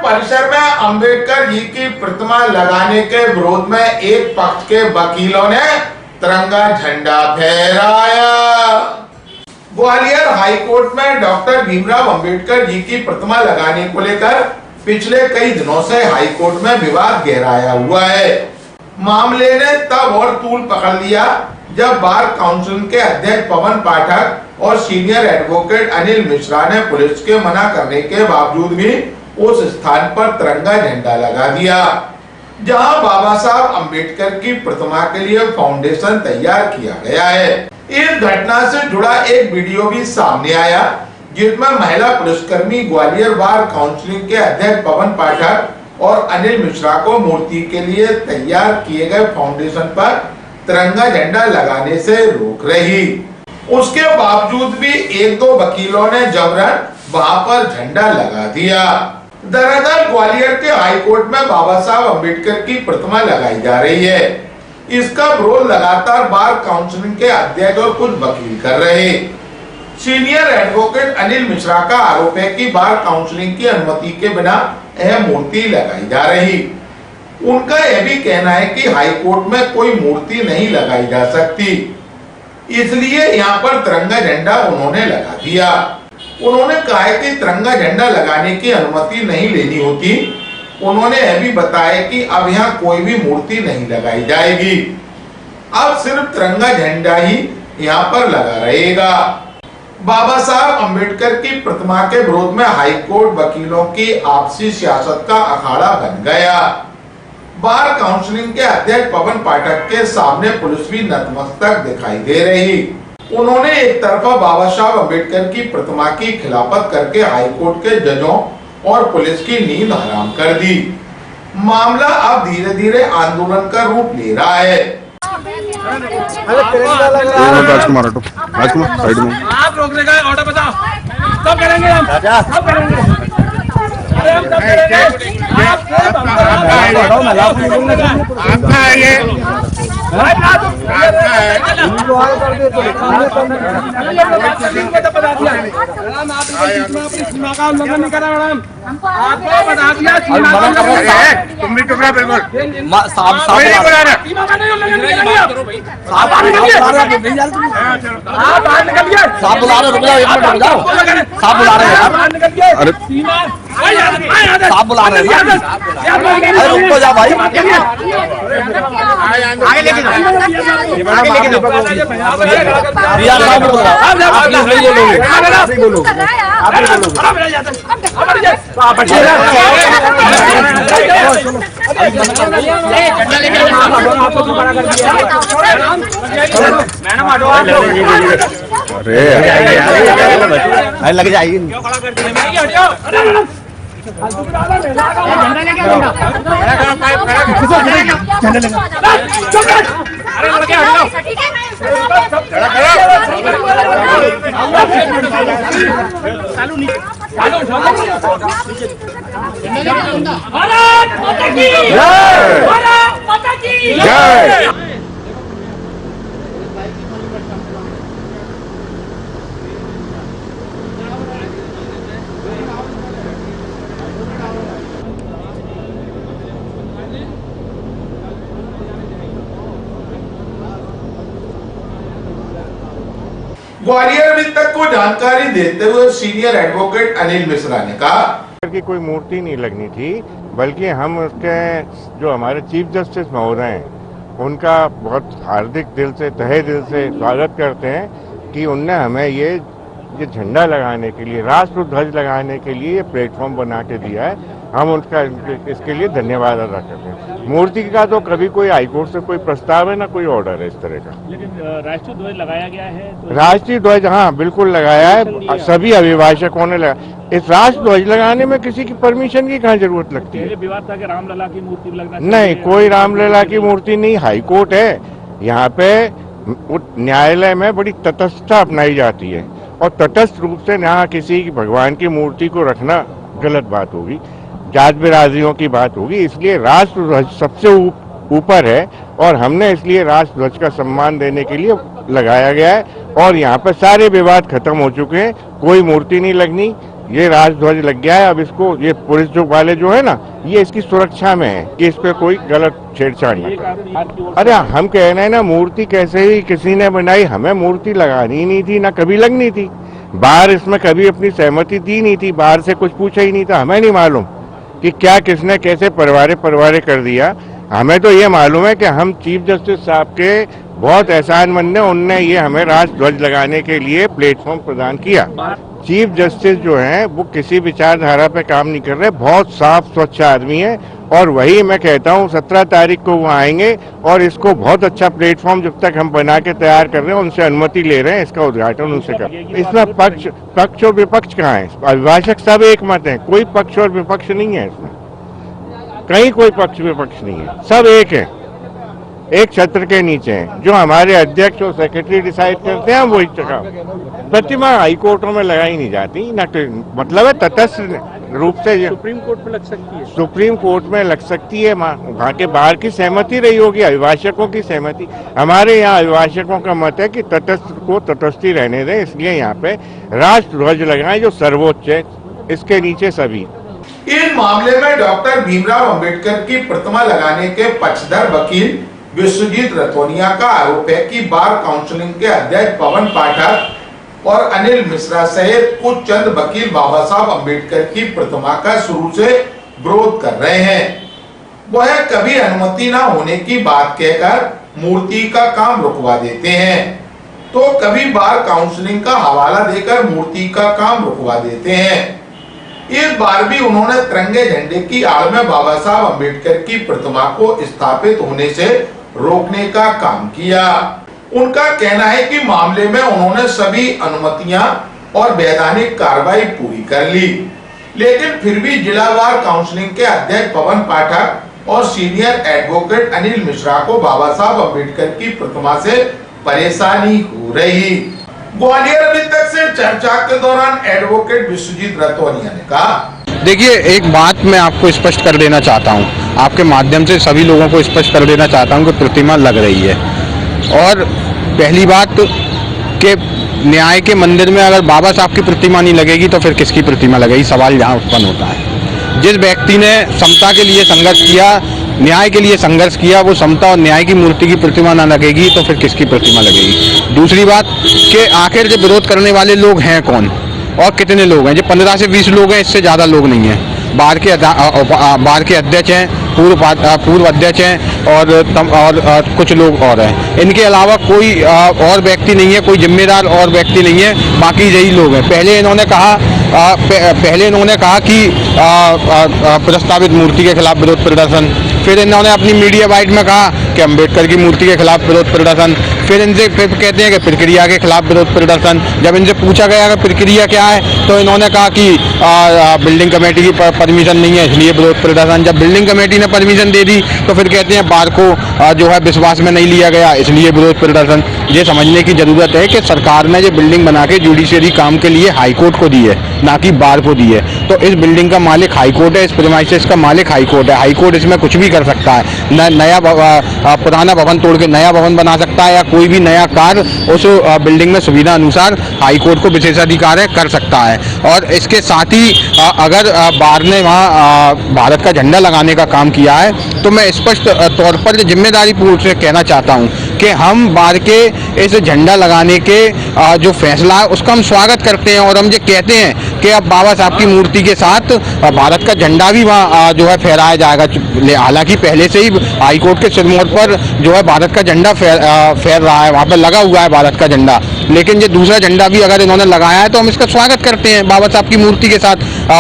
परिसर में अंबेडकर जी की प्रतिमा लगाने के विरोध में एक पक्ष के वकीलों ने तिरंगा झंडा फहराया। ग्वालियर हाईकोर्ट में डॉक्टर भीमराव अंबेडकर जी की प्रतिमा लगाने को लेकर पिछले कई दिनों से हाईकोर्ट में विवाद गहराया हुआ है। मामले ने तब और तूल पकड़ लिया जब बार काउंसिल के अध्यक्ष पवन पाठक और सीनियर एडवोकेट अनिल मिश्रा ने पुलिस के मना करने के बावजूद भी उस स्थान पर तिरंगा झंडा लगा दिया जहां बाबा साहब अंबेडकर की प्रतिमा के लिए फाउंडेशन तैयार किया गया है। इस घटना से जुड़ा एक वीडियो भी सामने आया जिसमें महिला पुलिसकर्मी ग्वालियर बार काउंसिल के अध्यक्ष पवन पाठक और अनिल मिश्रा को मूर्ति के लिए तैयार किए गए फाउंडेशन पर तिरंगा झंडा लगाने से रोक रही। उसके बावजूद भी एक दो वकीलों ने जबरन वहां पर झंडा लगा दिया। दरअसल ग्वालियर के हाईकोर्ट में बाबा साहब अंबेडकर की प्रतिमा लगाई जा रही है। इसका विरोध लगातार बार काउंसिल के अध्यक्ष और कुछ वकील कर रहे। सीनियर एडवोकेट अनिल मिश्रा का आरोप है कि बार काउंसिल की अनुमति के बिना यह मूर्ति लगाई जा रही। उनका यह भी कहना है कि हाईकोर्ट में कोई मूर्ति नहीं लगाई जा सकती, इसलिए यहाँ पर तिरंगा झंडा उन्होंने लगा दिया। उन्होंने कहा है कि तिरंगा झंडा लगाने की अनुमति नहीं लेनी होती। उन्होंने यह भी बताया कि अब यहाँ कोई भी मूर्ति नहीं लगाई जाएगी, अब सिर्फ तिरंगा झंडा ही यहाँ पर लगा रहेगा। बाबा साहब अंबेडकर की प्रतिमा के विरोध में हाईकोर्ट वकीलों की आपसी सियासत का अखाड़ा बन गया। बार काउंसिल के अध्यक्ष पवन पाठक के सामने पुलिस भी नतमस्तक दिखाई दे रही। उन्होंने एक तरफा बाबा साहब अंबेडकर की प्रतिमा की खिलाफत करके हाईकोर्ट के जजों और पुलिस की नींद हराम कर दी। मामला अब धीरे धीरे आंदोलन का रूप ले रहा है। राजकुमार साइड में आप रोकने का ऑर्डर बताओ, कब करेंगे हम, कब करेंगे? अरे हम कब करेंगे? आपका ये सीमा का उल्लंघन नहीं करा मैडम, आपको बता दिया सीमा का उल्लंघन। तुम भी चुप रहो बिल्कुल। साहब सीमा का नहीं उल्लंघन किया। आप बाहर निकलिए, आप बाहर निकलिए। साहब बुला रहे, रुक जाओ, एक मिनट रुक जाओ। साहब बुला रहे हैं, बाहर निकलिए। अरे सीमा साहब बुला रहे हैं, अरे रुक तो जा भाई। आगे लेके जाओ, आगे लेके जाओ। रिया साहब बोल रहा है, आप प्लीज नहीं बोलोगे, आप नहीं बोलोगे, आप नहीं अरे लग जाएगी। ग्वालियर वित्तक को जानकारी देते हुए सीनियर एडवोकेट अनिल मिश्रा ने कहा की कोई मूर्ति नहीं लगनी थी, बल्कि हम उसके जो हमारे चीफ जस्टिस महोदय हैं उनका बहुत हार्दिक दिल से, तहे दिल से स्वागत करते हैं कि उनने हमें ये झंडा लगाने के लिए, राष्ट्र ध्वज लगाने के लिए ये प्लेटफॉर्म बना के दिया है। हम उनका इसके लिए धन्यवाद अदा करते हैं। मूर्ति का तो कभी कोई हाईकोर्ट से कोई प्रस्ताव है ना कोई ऑर्डर है इस तरह का। लेकिन राष्ट्रीय ध्वज लगाया गया है तो राष्ट्रीय ध्वज हाँ बिल्कुल लगाया है, सभी अभिभाषकों ने लगाया। इस राष्ट्र ध्वज लगाने में किसी की परमिशन की कहाँ जरूरत लगती है? विवाद था कि रामलला की मूर्ति लगना नहीं, कोई रामलला की मूर्ति नहीं, हाईकोर्ट है। यहाँ पे न्यायालय में बड़ी तटस्थता अपनाई जाती है और तटस्थ रूप से यहाँ किसी भगवान की मूर्ति को रखना गलत बात होगी, जात बिरादरियों की बात होगी। इसलिए राष्ट्र ध्वज सबसे ऊपर है और हमने इसलिए राष्ट्र ध्वज का सम्मान देने के लिए लगाया गया है और यहाँ पर सारे विवाद खत्म हो चुके हैं। कोई मूर्ति नहीं लगनी, ये राजध्वज लग गया है। अब इसको ये पुलिस जो वाले जो है ना, ये इसकी सुरक्षा में है कि इस पे कोई गलत छेड़छाड़ ना करे। अरे हम कह रहे हैं ना, मूर्ति कैसे ही किसी ने बनाई, हमें मूर्ति लगानी ही नहीं थी, ना कभी लगनी थी। बाहर इसमें कभी अपनी सहमति दी नहीं थी, बाहर से कुछ पूछा ही नहीं था। हमें नहीं मालूम कि क्या किसने कैसे परवारे कर दिया। हमें तो ये मालूम है कि हम चीफ जस्टिस साहब के बहुत एहसानमंद हैं, उनने ये हमें राष्ट्रध्वज लगाने के लिए प्लेटफॉर्म प्रदान किया। चीफ जस्टिस जो हैं वो किसी विचारधारा पे काम नहीं कर रहे, बहुत साफ स्वच्छ आदमी है। और वही मैं कहता हूँ 17 तारीख को वो आएंगे और इसको बहुत अच्छा प्लेटफॉर्म जब तक हम बना के तैयार कर रहे हैं, उनसे अनुमति ले रहे हैं, इसका उद्घाटन उनसे कर। इसमें पक्ष और विपक्ष कहाँ है? अभिभाषक सब एक मत है, कोई पक्ष और विपक्ष नहीं है इसमें, कहीं कोई पक्ष विपक्ष नहीं है, सब एक है, एक छत्र के नीचे हैं। जो हमारे अध्यक्ष और सेक्रेटरी डिसाइड करते हैं वही जगह। प्रतिमा हाई कोर्टों में लगाई नहीं जाती, न मतलब है तटस्थ रूप से सुप्रीम कोर्ट में लग सकती है, सुप्रीम कोर्ट में लग सकती है, वहाँ के बाहर की सहमति रही होगी, अभिभाषकों की सहमति। हमारे यहाँ अभिभाषकों का मत है कि तटस्थ को तटस्थी रहने दें, इसलिए यहाँ पे राष्ट्रध्वज लगाएं जो सर्वोच्च है, इसके नीचे सभी। इस मामले में डॉक्टर भीमराव अंबेडकर की प्रतिमा लगाने के पक्षधर वकील विश्वजीत रतोनिया का आरोप है कि बार काउंसिलिंग के अध्यक्ष पवन पाठक और अनिल मिश्रा सहित कुछ चंद वकील बाबा साहब अंबेडकर की प्रतिमा का शुरू से विरोध कर रहे हैं। वह कभी अनुमति न होने की बात कहकर मूर्ति का काम रुकवा देते हैं, तो कभी बार काउंसिलिंग का हवाला देकर मूर्ति का काम रुकवा देते हैं। इस बार भी उन्होंने तिरंगे झंडे की आड़ में बाबा साहब अंबेडकर की प्रतिमा को स्थापित होने से रोकने का काम किया। उनका कहना है कि मामले में उन्होंने सभी अनुमतियां और वैधानिक कार्रवाई पूरी कर ली, लेकिन फिर भी जिलावार काउंसिलिंग के अध्यक्ष पवन पाठक और सीनियर एडवोकेट अनिल मिश्रा को बाबा साहब अंबेडकर की प्रतिमा से परेशानी हो रही। ग्वालियर अभी तक से चर्चा के दौरान एडवोकेट विश्वजीत रतोनिया ने कहा, देखिए, एक बात मैं आपको स्पष्ट कर देना चाहता हूँ, आपके माध्यम से सभी लोगों को स्पष्ट कर देना चाहता हूँ कि प्रतिमा लग रही है। और पहली बात कि न्याय के मंदिर में अगर बाबा साहब की प्रतिमा नहीं लगेगी तो फिर किसकी प्रतिमा लगेगी, सवाल यहाँ उत्पन्न होता है। जिस व्यक्ति ने समता के लिए संघर्ष किया, न्याय के लिए संघर्ष किया, वो समता और न्याय की मूर्ति की प्रतिमा ना लगेगी तो फिर किसकी प्रतिमा लगेगी। दूसरी बात कि आखिर जो विरोध करने वाले लोग हैं कौन और कितने लोग हैं? जो 15 से 20 लोग हैं, इससे ज़्यादा लोग नहीं हैं। बार के अध्यक्ष हैं, पूर्व अध्यक्ष हैं और कुछ लोग और हैं। इनके अलावा कोई और व्यक्ति नहीं है, कोई जिम्मेदार और व्यक्ति नहीं है, बाकी यही लोग हैं। पहले इन्होंने कहा कि प्रस्तावित मूर्ति के खिलाफ विरोध प्रदर्शन, फिर इन्होंने अपनी मीडिया बाइट में कहा कि अंबेडकर की मूर्ति के खिलाफ विरोध प्रदर्शन, फिर कहते हैं कि प्रक्रिया के खिलाफ विरोध प्रदर्शन। जब इनसे पूछा गया कि प्रक्रिया क्या है तो इन्होंने कहा कि बिल्डिंग कमेटी की परमिशन नहीं है, इसलिए विरोध प्रदर्शन। जब बिल्डिंग कमेटी ने परमिशन दे दी तो फिर कहते हैं बार को जो है विश्वास में नहीं लिया गया, इसलिए विरोध प्रदर्शन। ये समझने की जरूरत है कि सरकार ने ये बिल्डिंग बना के जुडिशरी काम के लिए हाईकोर्ट को दी है, ना कि बार को दी है। तो इस बिल्डिंग का मालिक हाईकोर्ट है, इस प्रीमाइसेस का मालिक हाईकोर्ट है। हाईकोर्ट इसमें कुछ भी कर सकता है, नया पुराना भवन तोड़ के नया भवन बना सकता है, या कोई भी नया कार्य उस बिल्डिंग में सुविधा अनुसार हाईकोर्ट को विशेषाधिकार है, कर सकता है। और इसके साथ ही अगर बार ने वहाँ भारत का झंडा लगाने का काम किया है तो मैं स्पष्ट तौर पर जिम्मेदारी पूर्वक से कहना चाहता हूँ कि हम बार के इस झंडा लगाने के जो फैसला है उसका हम स्वागत करते हैं। और हम ये कहते हैं कि अब बाबा साहब की मूर्ति के साथ भारत का झंडा भी वहाँ जो है फहराया जाएगा। हालांकि पहले से ही हाईकोर्ट के सिरमौर पर जो है भारत का झंडा फहर रहा है, वहाँ पर लगा हुआ है भारत का झंडा, लेकिन ये दूसरा झंडा भी अगर इन्होंने लगाया है तो हम इसका स्वागत करते हैं। बाबा साहब की मूर्ति के साथ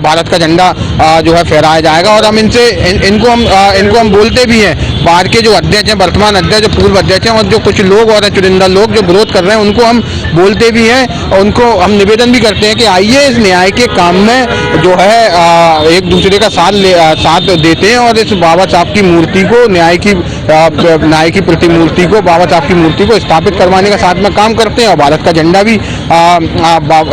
भारत का झंडा जो है फहराया जाएगा। और हम इनको हम बोलते भी हैं, बार के जो अध्यक्ष हैं, वर्तमान अध्यक्ष, जो पूर्व अध्यक्ष हैं और जो कुछ लोग और चुनिंदा लोग जो विरोध कर रहे हैं, उनको हम बोलते भी हैं और उनको हम निवेदन भी करते हैं कि आइए इस न्याय के काम में जो है एक दूसरे का साथ देते हैं और इस बाबा साहब की मूर्ति को, न्याय की प्रतिमूर्ति को, बाबा साहब की मूर्ति को स्थापित करवाने का साथ में काम करते हैं। और भारत का झंडा भी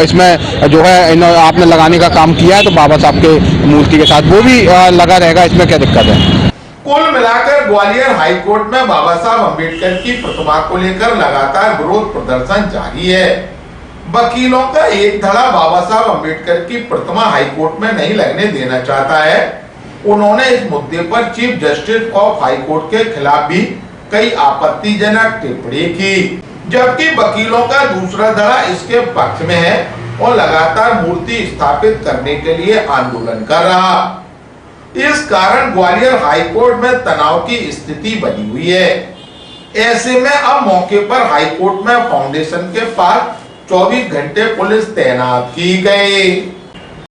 इसमें जो है आपने लगाने का काम किया है तो बाबा साहब के मूर्ति के साथ वो भी लगा रहेगा, इसमें क्या दिक्कत है। कुल मिलाकर ग्वालियर हाईकोर्ट में बाबा साहब अंबेडकर की प्रतिमा को लेकर लगातार विरोध प्रदर्शन जारी है। वकीलों का एक धड़ा बाबा साहब अम्बेडकर की प्रतिमा हाईकोर्ट में नहीं लगने देना चाहता है। उन्होंने इस मुद्दे पर चीफ जस्टिस ऑफ हाईकोर्ट के खिलाफ भी कई आपत्तिजनक टिप्पणी की, जबकि वकीलों का दूसरा धड़ा इसके पक्ष में है और लगातार मूर्ति स्थापित करने के लिए आंदोलन कर रहा। इस कारण ग्वालियर हाईकोर्ट में तनाव की स्थिति बनी हुई है। ऐसे में अब मौके पर हाईकोर्ट में फाउंडेशन के पास 24 घंटे पुलिस तैनात की गई।